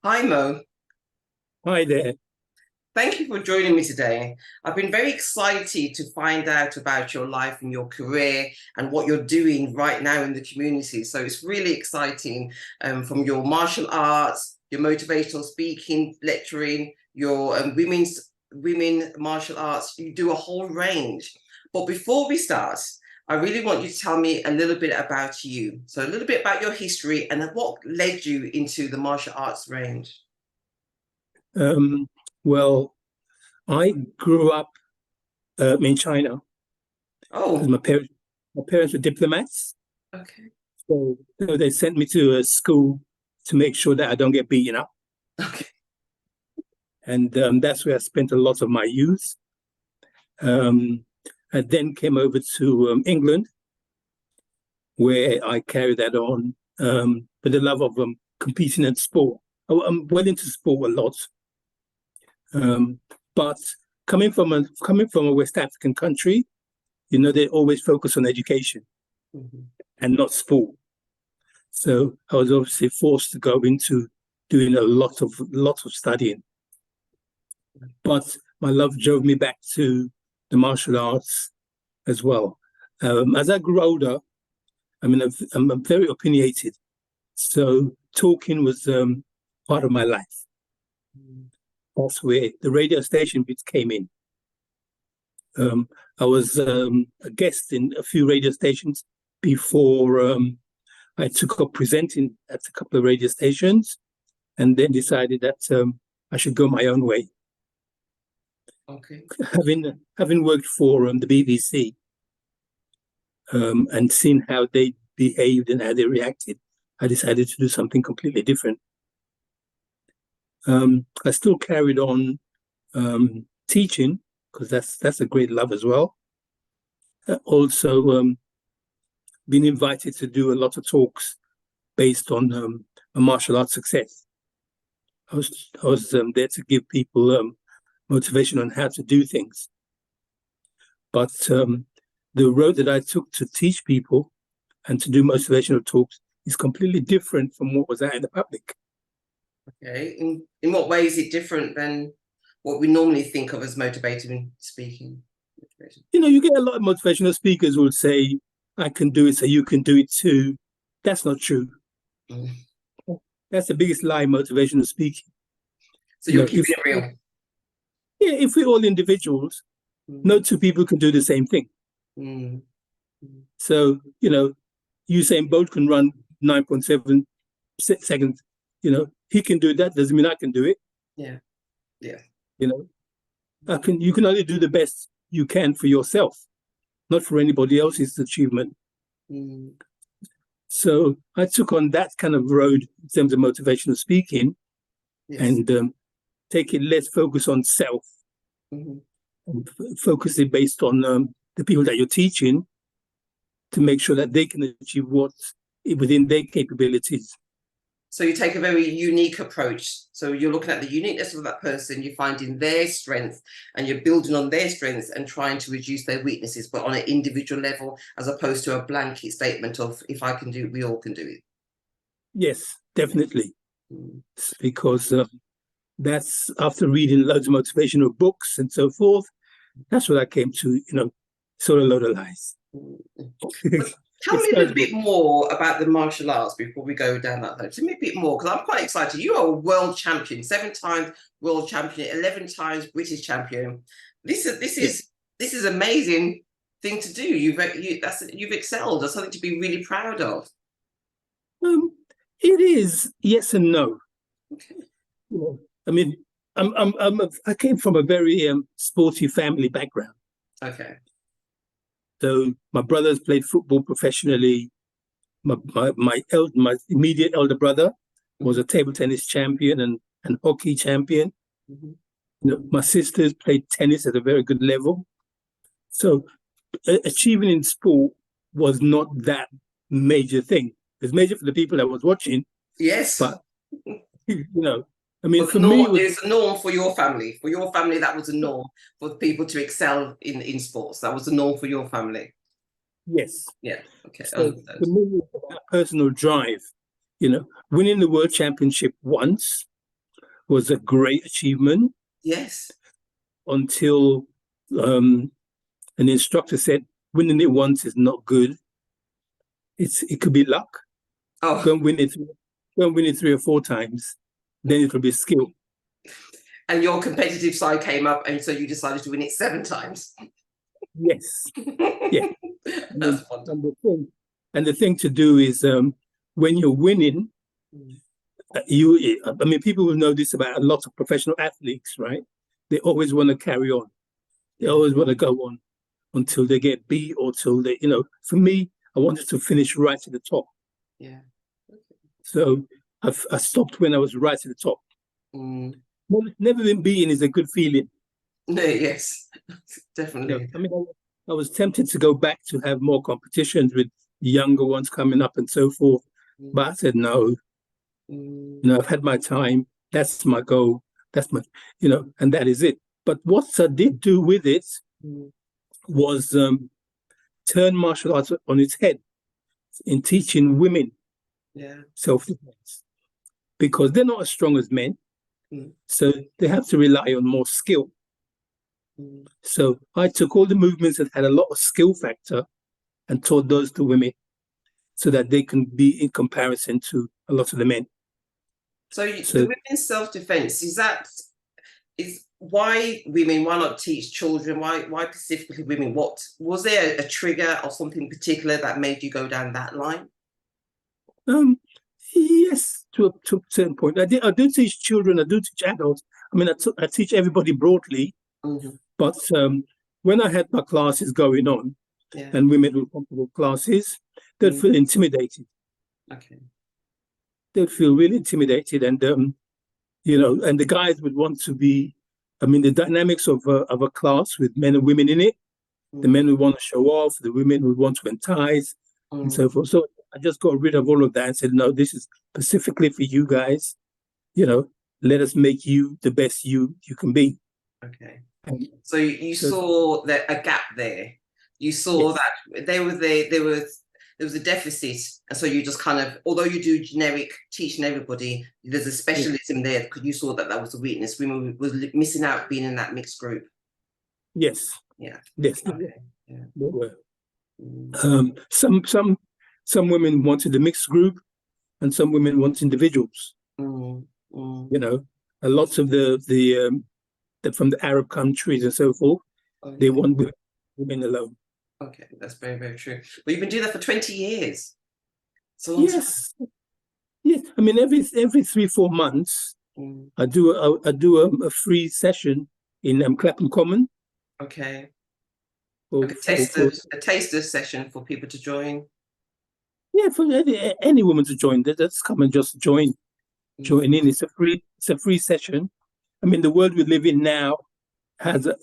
Hi, Mo. Hi there. Thank you for joining me today. I've been very excited to find out about your life and your career and what you're doing right now in the community. So it's really exciting, from your martial arts, your motivational speaking, lecturing, your women martial arts. You do a whole range. But before we start, I really want you to tell me a little bit about you. So a little bit about your history and what led you into the martial arts range. Um, well, I grew up in China because Oh, my parents were diplomats, okay. so they sent me to a school to make sure that I don't get beaten up, Okay. and that's where I spent a lot of my youth. Um, I then came over to England, where I carried that on with the love of competing in sport. I'm well into sport a lot, um, but coming from a West African country, they always focus on education Mhm. and not sport. So I was obviously forced to go into doing a lot of studying. But my love drove me back to the martial arts as well. As I grew older, I'm very opinionated. So talking was part of my life. Mm. That's where the radio station bits came in. I was a guest in a few radio stations before I took up presenting at a couple of radio stations, and then decided that I should go my own way. Okay. Having worked for the BBC and seen how they behaved and how they reacted, I decided to do something completely different. I still carried on teaching because that's a great love as well. Also, been invited to do a lot of talks based on a martial arts success. I was there to give people motivation on how to do things. But the road that I took to teach people and to do motivational talks is completely different from what was out in the public. Okay. In what way is it different than what we normally think of as motivating speaking? Motivation. You get a lot of motivational speakers who will say, I can do it, so you can do it too. That's not true. Mm. That's the biggest lie in motivational speaking. So You you're know, if keeping it real. yeah, if we're all individuals, no Mm. two people can do the same thing. Mm. Mm. So, Usain Bolt can run 9.7 seconds. He can do that. Doesn't mean I can do it. Yeah. Yeah. You know, you can only do the best you can for yourself, not for anybody else's achievement. Mm. So I took on that kind of road in terms of motivational speaking Yes. and take it less focus on self, Mhm. and focus it based on the people that you're teaching to make sure that they can achieve what's within their capabilities. So you take a very unique approach. So you're looking at the uniqueness of that person, you're finding their strengths and you're building on their strengths and trying to reduce their weaknesses, but on an individual level, as opposed to a blanket statement of if I can do it, we all can do it. Yes, definitely. Mm. Because that's after reading loads of motivational books and so forth. That's what I came to, sort of load of lies. But tell It's me a little terrible. bit more about the martial arts before we go down that road. Tell me a bit more, because I'm quite excited. You are a world champion, 7 times world champion, 11 times British champion. This is this Yeah. is this is amazing thing to do. You've excelled. That's something to be really proud of. It is yes and no. Okay. You know, I mean, I came from a very sporty family background. Okay. So my brothers played football professionally. My immediate elder brother was a table tennis champion and hockey champion. Mhm. My sisters played tennis at a very good level. So achieving in sport was not that major thing. It was major for the people that was watching, Yes. but you know, I mean, But for me, there's a norm for your family. For your family, that was a norm for people to excel in sports. That was a norm for your family. yes. Yeah. Okay. So for me, it's about personal drive. Winning the world championship once was a great achievement Yes. until an instructor said winning it once is not good. It could be luck. Oh. Go and win it. Go and win it 3 or 4 times, then it'll be skill. And your competitive side came up, and so you decided to win it 7 times. Yes. Yeah. That's wonderful. And the thing to do is when you're winning, people will know this about a lot of professional athletes, right? They always want to carry on. They always want to go on until they get beat or till they, for me, I wanted to finish right at the top. Yeah. Okay. So I stopped when I was right at the top. Never been beaten is a good feeling. No, yes, definitely. I was tempted to go back to have more competitions with younger ones coming up and so forth. But I said, no, I've had my time. That's my goal. That's my, and that is it. But what I did do with it was turn martial arts on its head in teaching women self-defense, because they're not as strong as men. So they have to rely on more skill. So I took all the movements that had a lot of skill factor and taught those to women so that they can be in comparison to a lot of the men. So the women's self-defense, is why women? Why not teach children? Why specifically women? What was there a trigger or something particular that made you go down that line? Yes, to a certain point. I do teach children. I do teach adults. I teach everybody broadly. But when I had my classes going on, and women were comfortable classes, they'd feel intimidated. Okay. They'd feel really intimidated, and and the guys would want to be. The dynamics of a class with men and women in it. The men would want to show off. The women would want to entice, and so forth. So I just got rid of all of that and said, no, this is specifically for you guys. Let us make you the best you can be. Okay. So you saw that a gap there. You saw that there was a deficit, and so you just kind of, although you do generic teaching everybody, there's a specialism there because you saw that was a weakness. Women was missing out being in that mixed group. Yes. Yeah. Yes. Okay. Yeah. They were. Some women wanted the mixed group, and some women want individuals. A lot of the from the Arab countries and so forth, they want women alone. Okay, that's very, very true. But you've been doing that for 20 years. So yes. Every 3-4 months, I do a free session in Clapham Common. Okay. Like a taster session for people to join. Yeah, for any woman to join. That's come and just join in. It's a free session. The world we live in now has a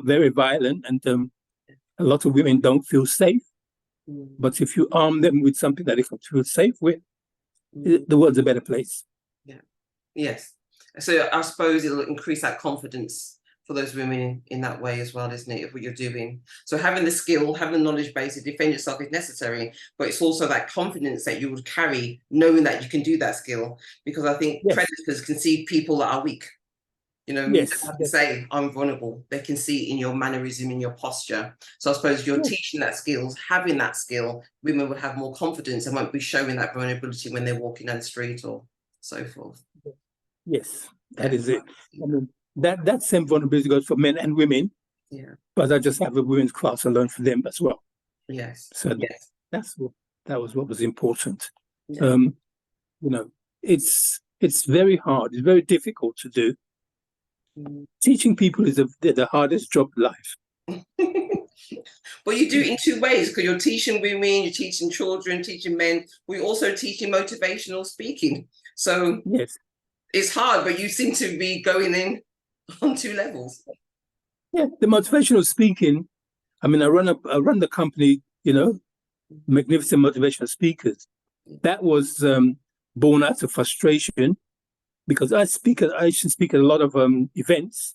very violent, and a lot of women don't feel safe. But if you arm them with something that they can feel safe with, the world's a better place. Yeah. Yes. So I suppose it'll increase that confidence for those women in that way as well, isn't it, of what you're doing? So having the skill, having the knowledge base to defend yourself is necessary, but it's also that confidence that you would carry, knowing that you can do that skill. Because I think predators can see people that are weak. You don't have to say, I'm vulnerable. They can see in your mannerism, in your posture. So I suppose you're teaching that skills, having that skill, women would have more confidence and won't be showing that vulnerability when they're walking down the street or so forth. Yes, that is it. That same vulnerability goes for men and women. Yeah. But I just have a women's class alone for them as well. Yes. So that was what was important. Yeah. It's very hard. It's very difficult to do. Teaching people is the hardest job in life. But you do it in 2 ways, because you're teaching women, you're teaching children, teaching men. We're also teaching motivational speaking. So it's hard, but you seem to be going in on 2 levels. Yeah, the motivational speaking. I run the company, Magnificent Motivational Speakers. That was born out of frustration because I used to speak at a lot of events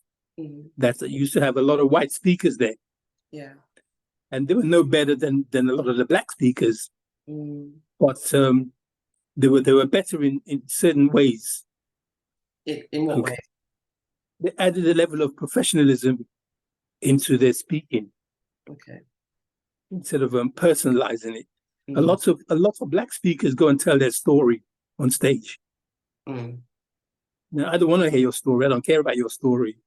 that used to have a lot of white speakers there. Yeah. And they were no better than a lot of the black speakers. But they were better in certain ways. In what way? They added a level of professionalism into their speaking. Okay. Instead of personalizing it. A lot of black speakers go and tell their story on stage. Now, I don't want to hear your story. I don't care about your story.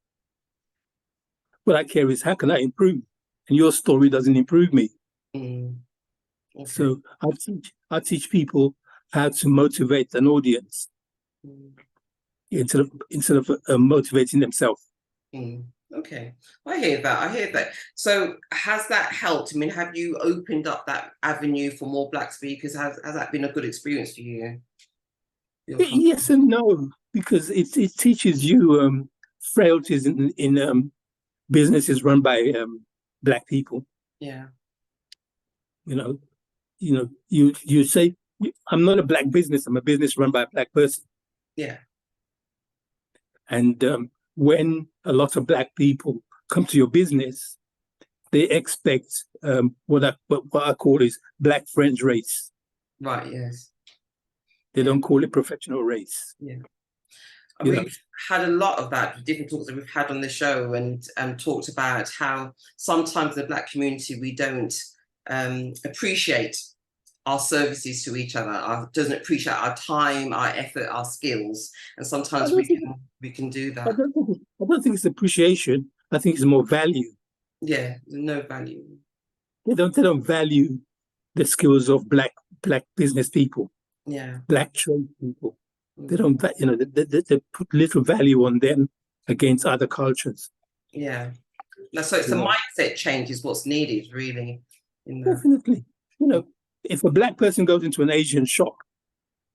What I care is, how can I improve? And your story doesn't improve me. Okay. So I teach people how to motivate an audience instead of motivating themselves. Okay, I hear that. So has that helped? I mean, have you opened up that avenue for more black speakers? Has that been a good experience for you? Yes and no, because it teaches you frailties in businesses run by black people. Yeah. You say, I'm not a black business, I'm a business run by a black person. Yeah. And when a lot of black people come to your business, they expect what I call is black friends race. Right. Yes. They don't call it professional race. Yeah. We've had a lot of that, different talks that we've had on the show, and talked about how sometimes the black community, we don't appreciate our services to each other, doesn't appreciate our time, our effort, our skills, and sometimes we can do that. I don't think it's appreciation. I think it's more value. Yeah, no value. They don't value the skills of black business people. Yeah, black trade people. They don't, they put little value on them against other cultures. Yeah, so it's a mindset change is what's needed, really. Definitely. If a black person goes into an Asian shop,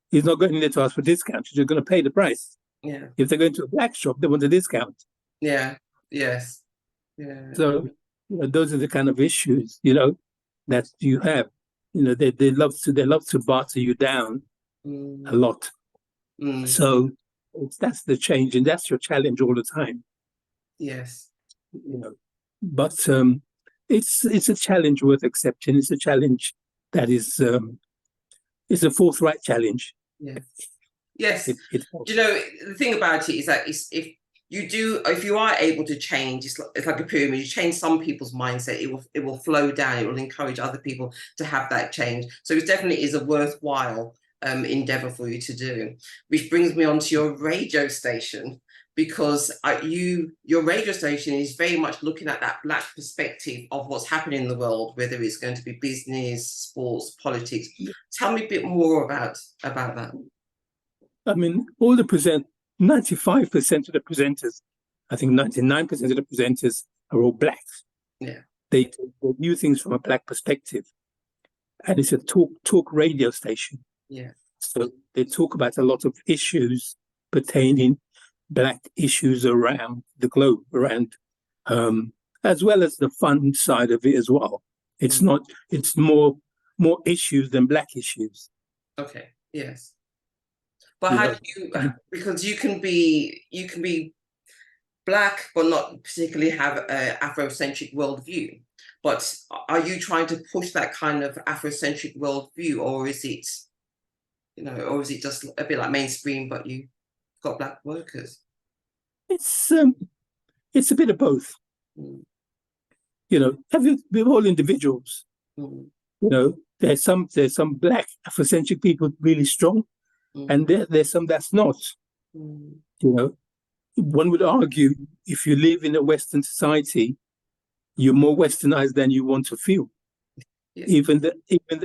he's not going in there to ask for discounts. He's going to pay the price. Yeah. If they're going to a black shop, they want a discount. Yeah. Yes. Yeah. So those are the kind of issues that you have. They love to barter you down a lot. So that's the change, and that's your challenge all the time. Yes. But it's a challenge worth accepting. It's a challenge that is it's a forthright challenge. Yeah. Yes. The thing about it is that if you are able to change, it's like a pyramid. You change some people's mindset, it will flow down. It will encourage other people to have that change. So it definitely is a worthwhile endeavor for you to do. Which brings me on to your radio station, because your radio station is very much looking at that black perspective of what's happening in the world, whether it's going to be business, sports, politics. Tell me a bit more about that. I mean, 95% of the presenters, I think 99% of the presenters are all black. Yeah. They view things from a black perspective. And it's a talk radio station. Yeah. So they talk about a lot of issues pertaining black issues around the globe, as well as the fun side of it as well. It's more issues than black issues. Okay. Yes. But how do you, because you can be black but not particularly have an Afrocentric worldview, but are you trying to push that kind of Afrocentric worldview, or is it just a bit like mainstream, but you've got black workers? It's a bit of both. We're all individuals. There's some black Afrocentric people really strong, and there's some that's not. One would argue, if you live in a Western society, you're more Westernized than you want to feel. Yes. Even the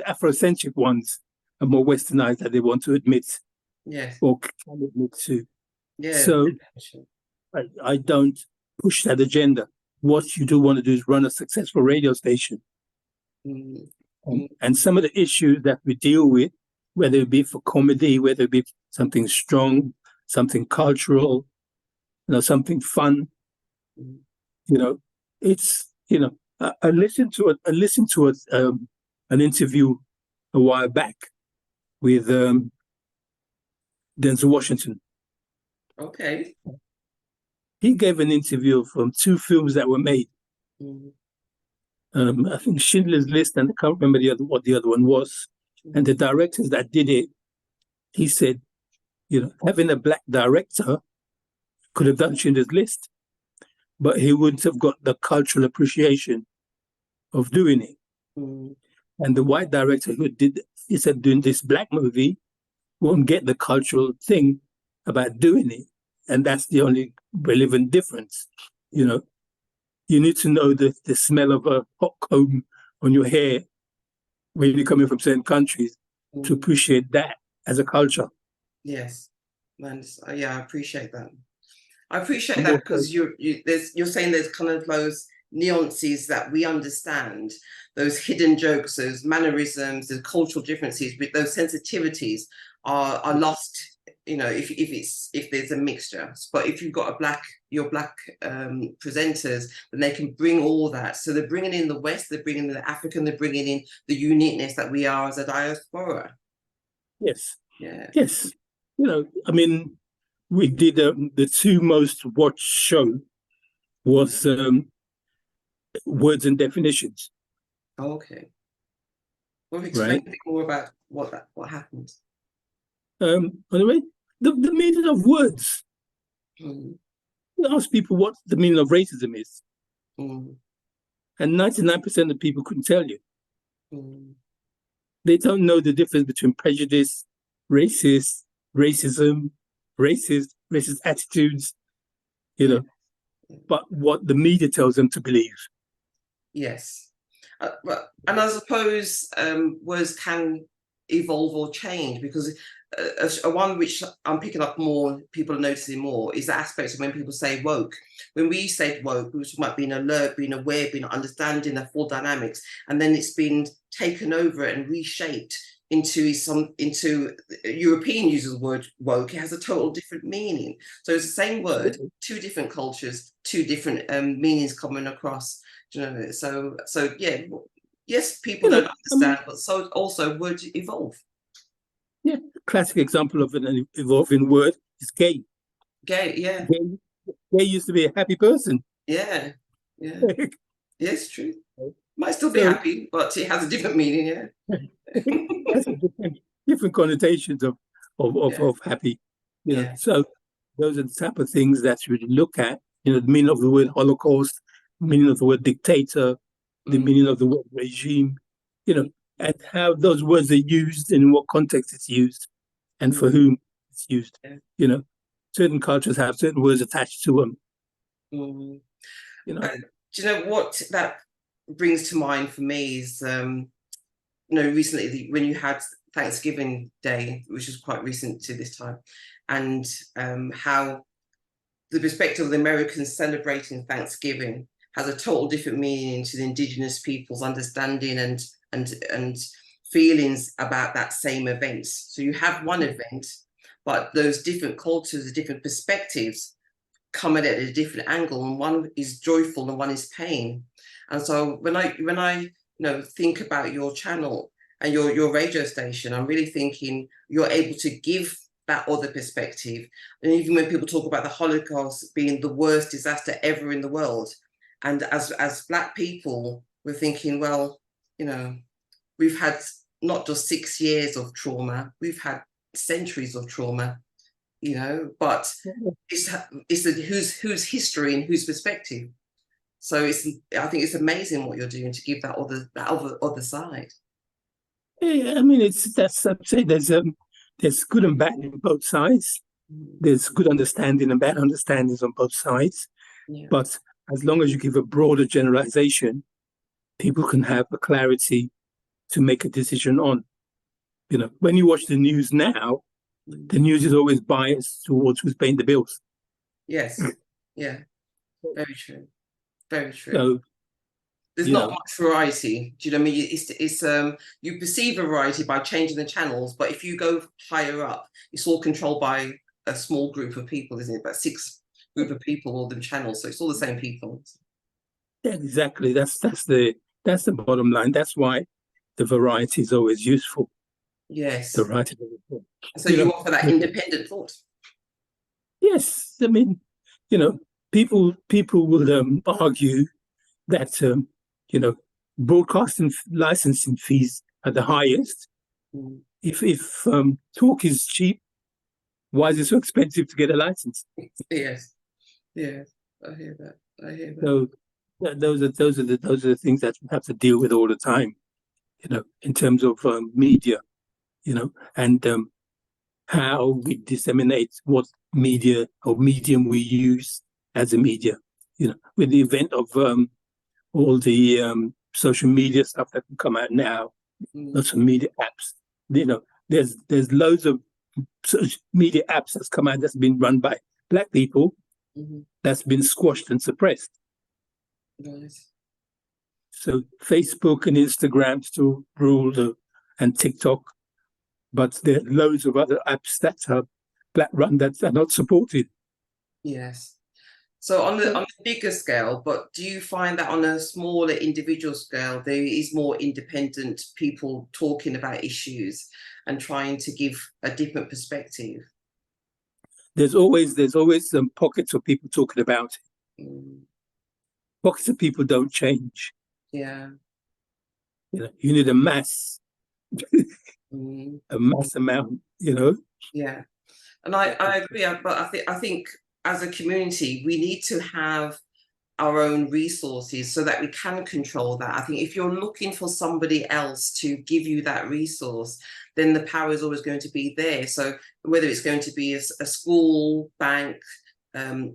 Afrocentric ones are more Westernized than they want to admit. Yes. Or can admit to. Yeah. So I don't push that agenda. What you do want to do is run a successful radio station. And some of the issues that we deal with, whether it be for comedy, whether it be something strong, something cultural, something fun, it's I listened to an interview a while back with Denzel Washington, Okay. He gave an interview from two films that were made. Mm. I think Schindler's List, and I can't remember what the other one was. And the directors that did it, he said, having a black director could have done Schindler's List, but he wouldn't have got the cultural appreciation of doing it. Mm. And the white director he said, doing this black movie won't get the cultural thing about doing it. And that's the only relevant difference. You need to know the smell of a hot comb on your hair when you're coming from certain countries to appreciate that as a culture. Yes. Yeah, I appreciate that. I appreciate that because you're saying there's kind of those nuances that we understand, those hidden jokes, those mannerisms, the cultural differences, but those sensitivities are lost. If there's a mixture, but if you've got your black presenters, then they can bring all that. So they're bringing in the West, they're bringing in the African, they're bringing in the uniqueness that we are as a diaspora. Yes. Yeah. Yes. We did the two most watched show was Words and Definitions. Okay. Well, explain a bit more about what happened. Anyway, the meaning of words. You ask people what the meaning of racism is, and 99% of people couldn't tell you. They don't know the difference between prejudice, racism, racist attitudes, but what the media tells them to believe. Yes. And I suppose words can evolve or change, because one which I'm picking up more, people are noticing more, is the aspects of when people say woke. When we said woke, we were talking about being alert, being aware, being understanding the full dynamics, and then it's been taken over and reshaped into European uses the word woke. It has a total different meaning. So it's the same word, two different cultures, two different meanings coming across. So yeah. Yes, people don't understand, but so also words evolve. Yeah, classic example of an evolving word is gay. Gay, yeah. Gay used to be a happy person. Yeah, yeah. Yes, true. Might still be happy, but it has a different meaning, yeah. That's different connotations of happy. So those are the type of things that you look at. The meaning of the word Holocaust, meaning of the word dictator, the meaning of the word regime, and how those words are used and in what context it's used and for whom it's used. Certain cultures have certain words attached to them. Do you know what that brings to mind for me is, recently when you had Thanksgiving Day, which was quite recent to this time, and how the perspective of the Americans celebrating Thanksgiving has a total different meaning to the indigenous people's understanding and feelings about that same event. So you have one event, but those different cultures, different perspectives come at it at a different angle, and one is joyful and one is pain. And so when I think about your channel and your radio station, I'm really thinking you're able to give that other perspective. And even when people talk about the Holocaust being the worst disaster ever in the world, and as Black people, we're thinking, well, we've had not just 6 years of trauma, we've had centuries of trauma, but it's whose history and whose perspective. So I think it's amazing what you're doing to give that other side. Yeah, there's good and bad in both sides. There's good understanding and bad understandings on both sides. Yeah. But as long as you give a broader generalization, people can have a clarity to make a decision on. When you watch the news now, the news is always biased towards who's paying the bills. Yes. Yeah. Very true. Very true. So, there's not much variety. Do you know what I mean? It's you perceive a variety by changing the channels, but if you go higher up, it's all controlled by a small group of people, isn't it? About 6 group of people, all the channels. So it's all the same people. Exactly. That's the bottom line. That's why the variety is always useful. Yes. The variety. So you offer that independent thought. Yes, I mean, people will argue that broadcasting licensing fees are the highest. Mm. If talk is cheap, why is it so expensive to get a license? Yes, yes, I hear that. I hear that. So those are the things that we have to deal with all the time, in terms of media, and how we disseminate what media or medium we use as a media. With the event of all the social media stuff that can come out now, lots of media apps. There's loads of social media apps that's come out that's been run by Black people, that's been squashed and suppressed. Nice. So Facebook and Instagram still rule, and TikTok, but there are loads of other apps that are Black run that are not supported. Yes. So on the bigger scale, but do you find that on a smaller individual scale, there is more independent people talking about issues and trying to give a different perspective? There's always some pockets of people talking about it. Pockets of people don't change. Yeah. You need a mass, a mass amount. Yeah, and I agree. But I think as a community, we need to have our own resources so that we can control that. I think if you're looking for somebody else to give you that resource, then the power is always going to be there. So whether it's going to be a school, bank,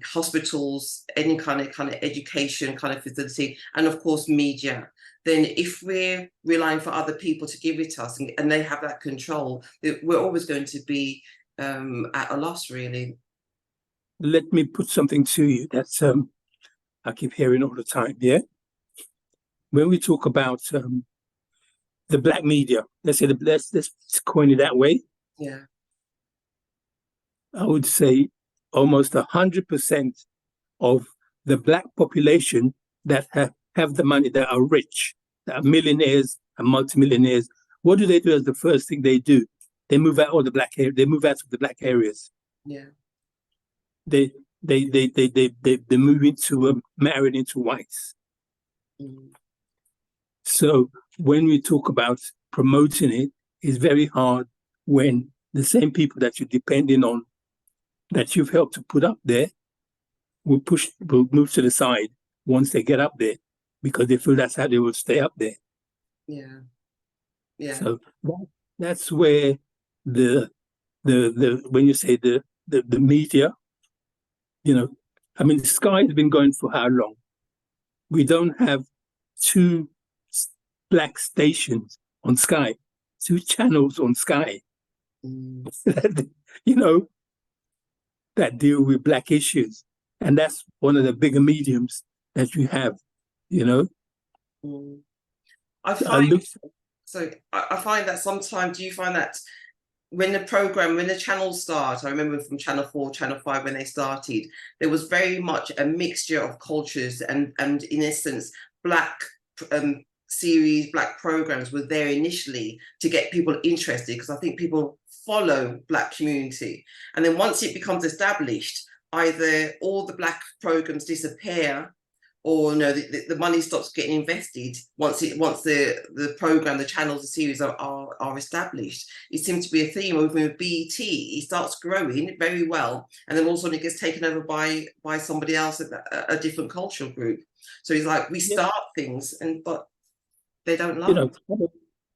hospitals, any kind of education kind of facility, and of course media, then if we're relying for other people to give it to us and they have that control, we're always going to be at a loss, really. Let me put something to you that's I keep hearing all the time. Yeah, when we talk about the Black media, let's coin it that way. Yeah, I would say almost 100% of the Black population that have the money, that are rich, that are millionaires and multimillionaires. What do they do as the first thing they do? They move out of the Black area. They move out of the Black areas. yeah. They move into married into whites. So when we talk about promoting it, it's very hard when the same people that you're depending on, that you've helped to put up there, will move to the side once they get up there, because they feel that's how they will stay up there. Yeah, yeah. So that's where the when you say the media, I mean, the Sky has been going for how long? We don't have 2 Black stations on Sky, 2 channels on Sky, that deal with Black issues. And that's one of the bigger mediums that you have, I find that sometimes, do you find that when the channels start, I remember from Channel 4, Channel 5, when they started, there was very much a mixture of cultures and in essence, Black series, Black programs were there initially to get people interested, because I think people follow Black community. And then once it becomes established, either all the Black programs disappear, or the money stops getting invested once the program, the channels, the series are established. It seems to be a theme. Even with BET, it starts growing very well, and then all of a sudden it gets taken over by somebody else, a different cultural group. So it's like we start things, but they don't last.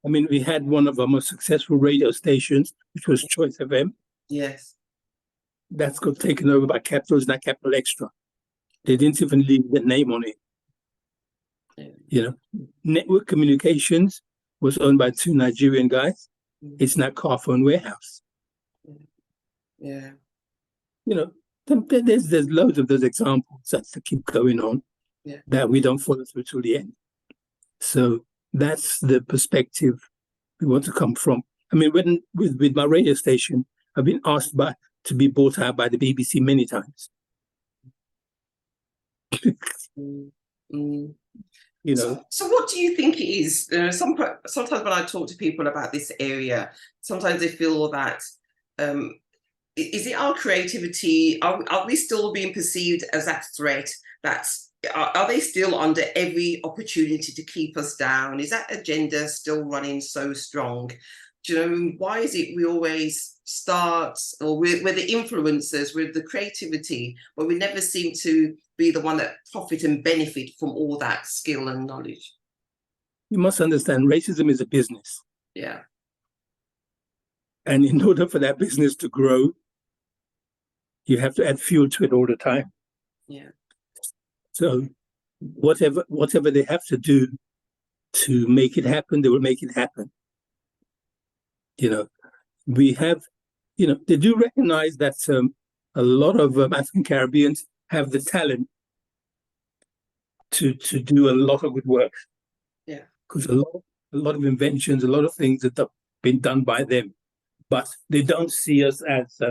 I mean, we had one of our most successful radio stations, which was Choice FM. Yes. That's got taken over by Capital, is now Capital Extra. They didn't even leave the name on it. Network Communications was owned by 2 Nigerian guys. It's now Carphone Warehouse. Yeah. There's loads of those examples that keep going on, that we don't follow through till the end. So that's the perspective we want to come from. I mean, with my radio station, I've been asked to be bought out by the BBC many times. So what do you think it is? Sometimes when I talk to people about this area, sometimes they feel that is it our creativity? Are we still being perceived as that threat? Are they still under every opportunity to keep us down? Is that agenda still running so strong? Do you know, why is it we always start, or we're the influencers, we're the creativity, but we never seem to be the one that profit and benefit from all that skill and knowledge? You must understand, racism is a business. Yeah. And in order for that business to grow, you have to add fuel to it all the time. Yeah. So whatever they have to do to make it happen, they will make it happen. You know, we have, they do recognize that a lot of African Caribbeans have the talent to do a lot of good work. Yeah. Because a lot of inventions, a lot of things that have been done by them, but they don't see us as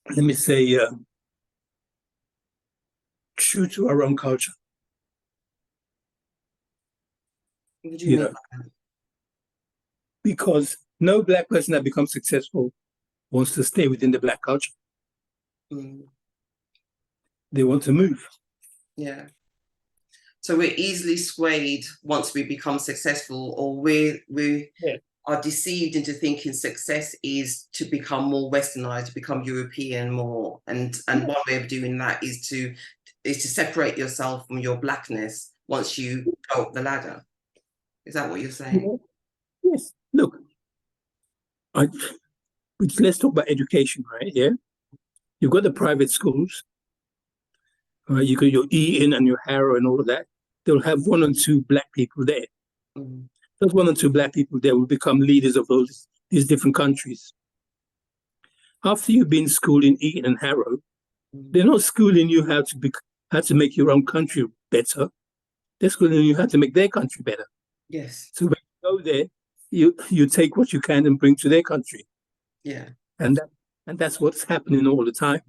let me say, true to our own culture. What do you mean by that? Because no Black person that becomes successful wants to stay within the Black culture. Mm. They want to move. Yeah. So we're easily swayed once we become successful, or we are deceived into thinking success is to become more westernized, to become European more. And one way of doing that is to separate yourself from your Blackness once you go up the ladder. Is that what you're saying? Yes. Look, let's talk about education, right? Yeah. You've got the private schools. You got your Eton and your Harrow and all of that. They'll have 1 or 2 Black people there. Mm. Those 1 or 2 Black people there will become leaders of these different countries. After you've been schooled in Eton and Harrow, they're not schooling you how to make your own country better. They're schooling you how to make their country better. Yes. So when you go there, you take what you can and bring to their country. Yeah. And that's what's happening all the time.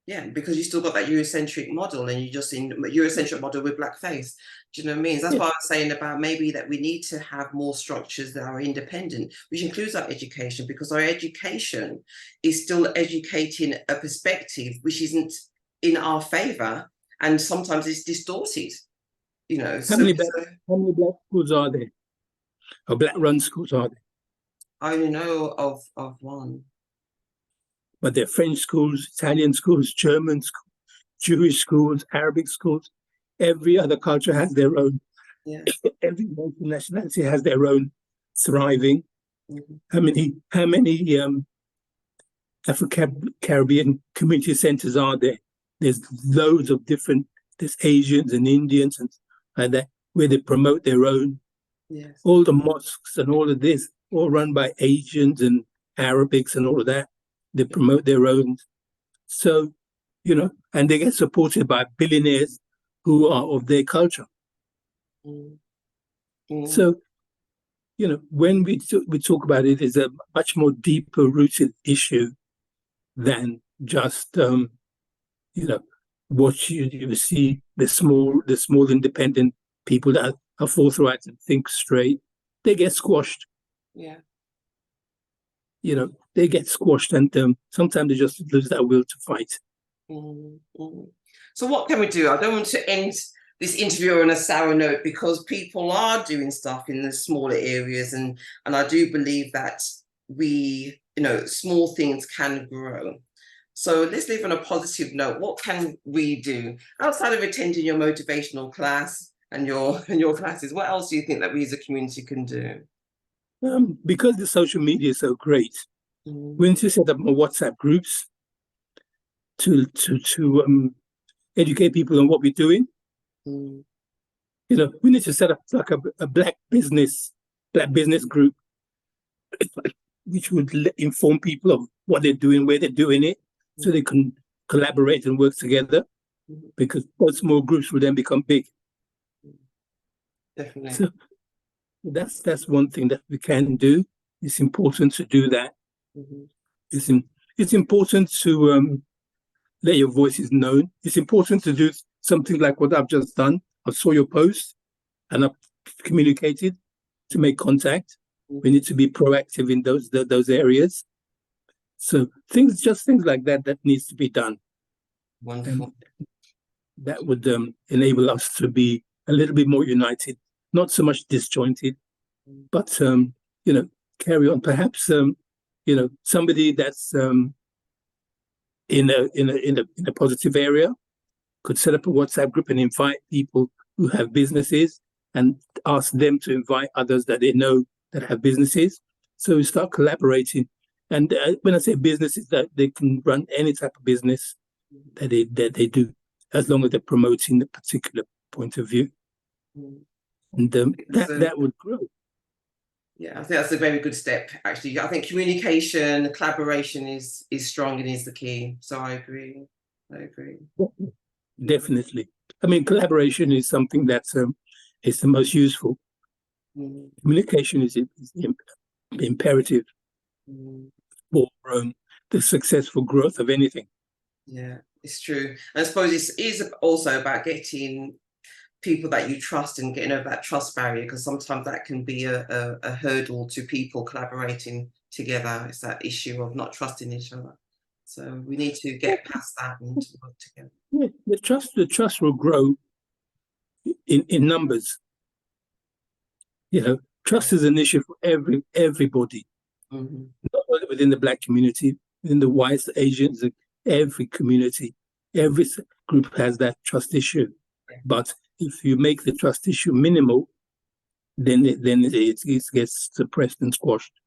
Yeah, because you still got that Eurocentric model, and you're just in Eurocentric model with blackface. Do you know what I mean? That's what I was saying about maybe that we need to have more structures that are independent, which includes our education, because our education is still educating a perspective which isn't in our favor, and sometimes it's distorted. How many Black schools are there? Or Black-run schools are there? I only know of one. But they're French schools, Italian schools, German schools, Jewish schools, Arabic schools. Every other culture has their own. Yeah. Every nationality has their own thriving. Mm-hmm. How many Afro-Caribbean community centers are there? There's loads of different. There's Asians and Indians and like that, where they promote their own. Yes. All the mosques and all of this, all run by Asians and Arabics and all of that. They promote their own. So, and they get supported by billionaires who are of their culture. Mm. So, when we talk about it, it's a much more deeper rooted issue than just, what you see, the small independent people that are forthright and think straight, they get squashed. Yeah. They get squashed, and sometimes they just lose that will to fight. Mm-hmm. So what can we do? I don't want to end this interview on a sour note, because people are doing stuff in the smaller areas, and I do believe that small things can grow. So let's leave on a positive note. What can we do outside of attending your motivational class and your classes? What else do you think that we as a community can do? Because the social media is so great, we need to set up more WhatsApp groups to educate people on what we're doing. We need to set up like a black business group, which would inform people of what they're doing, where they're doing it, so they can collaborate and work together. Because those small groups will then become big. Definitely. So that's one thing that we can do. It's important to do that. It's important to let your voices known. It's important to do something like what I've just done. I saw your post and I've communicated to make contact. We need to be proactive in those areas. So things like that needs to be done. Wonderful. And that would enable us to be a little bit more united, not so much disjointed, but carry on. Perhaps somebody that's in a positive area could set up a WhatsApp group and invite people who have businesses and ask them to invite others that they know that have businesses. So we start collaborating. And when I say businesses, that they can run any type of business that they do, as long as they're promoting a particular point of view. And that would grow. Yeah, I think that's a very good step, actually. I think communication, collaboration is strong and is the key. So I agree. Definitely. I mean, collaboration is something that's is the most useful. Communication is imperative for the successful growth of anything. Yeah, it's true. And I suppose it is also about getting people that you trust and getting over that trust barrier, because sometimes that can be a hurdle to people collaborating together. It's that issue of not trusting each other. So we need to get past that and to work together. Yeah, the trust will grow in numbers. Trust is an issue for everybody, not only within the Black community, within the whites, the Asians, every community, every group has that trust issue. Yeah. But if you make the trust issue minimal, then it gets suppressed and squashed.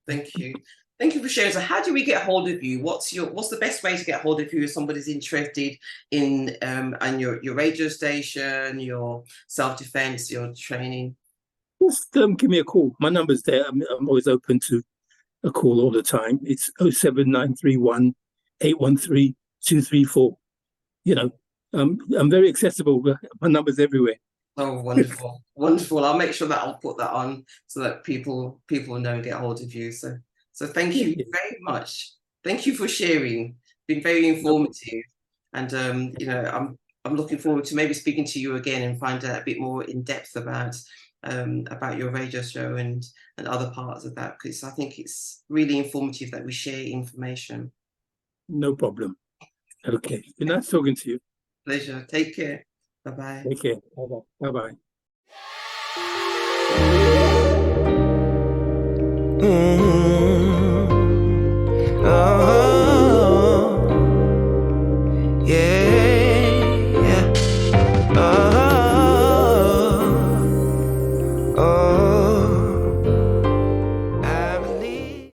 Thank you. Thank you for sharing. So how do we get hold of you? What's the best way to get hold of you if somebody's interested in and your radio station, your self-defense, your training? Just give me a call. My number's there. I'm always open to a call all the time. It's 07931 813 234. I'm very accessible. My number's everywhere. Oh, wonderful. Wonderful. I'll make sure that I'll put that on so that people know and get hold of you. So thank you very much. Thank you for sharing. Been very informative. And I'm looking forward to maybe speaking to you again and find out a bit more in depth about your radio show and other parts of that, because I think it's really informative that we share information. No problem. Okay. Been nice talking to you. Pleasure. Take care. Bye-bye. Take care. Bye-bye. Bye-bye.